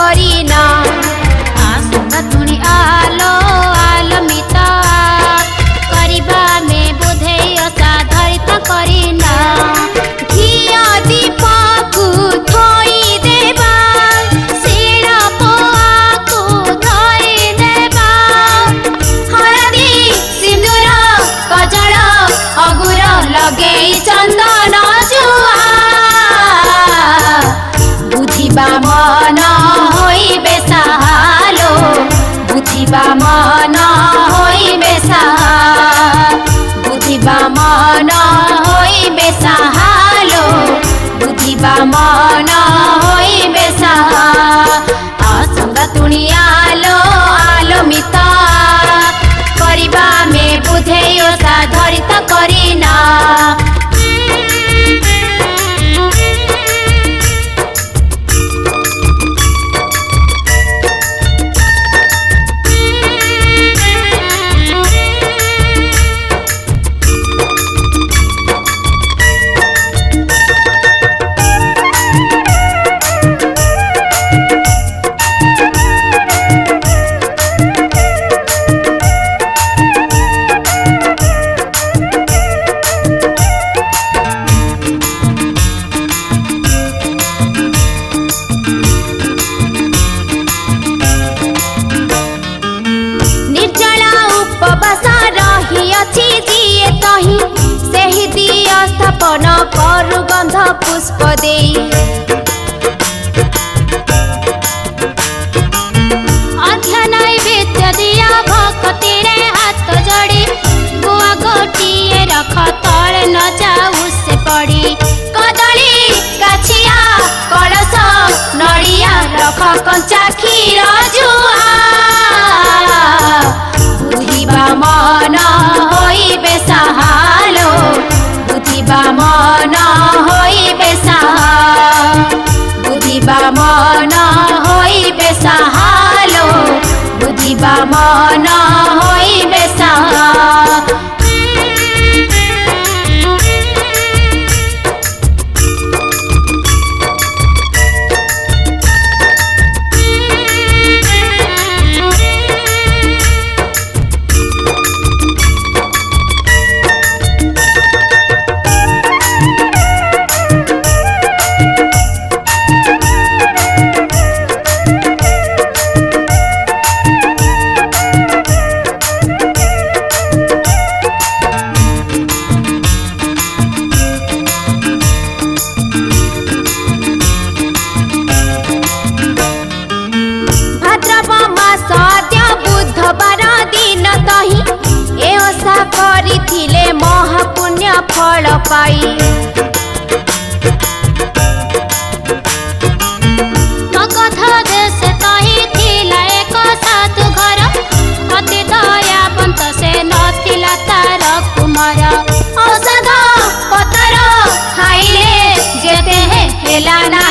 करीना आसंगा तुणी आलो आलमिता करिबा में बुधे असाधारित करीना घिया दीपकु थोई देबा सेड़ा पोआकु धरी देबा हरदी सिंदूर कजल अगुर लगे चंदन जुआ बुझिबा मन होइबे सालो बुझिबा मन होइबे सा बुझिबा मन होइबे सालो बुझिबा मन होइबे सा आसंगा तुणी आलो आलमिता करिबा में बुधे साधारित करीना स्थापन करु गंध पुष्प दे अध्ययन नैवेद्य दिया भक्ति रे हाथ जोड़ी गुआ गोटिए रख तले न जाऊ से पड़ी कदली गाछिया कलश नड़िया रख कंचा क्षीर जुआ बुझिबा मन होइबे सालो बुझिबा मन होइबे सा बुझिबा मन होइबे सालो बुझिबा मन होइबे सा महापुण्य फल पाई मगध देश तही थिला एक साधु घर अति दयावंत से नथिला तार कुमार औषध पतर खाइले जेते हेला ना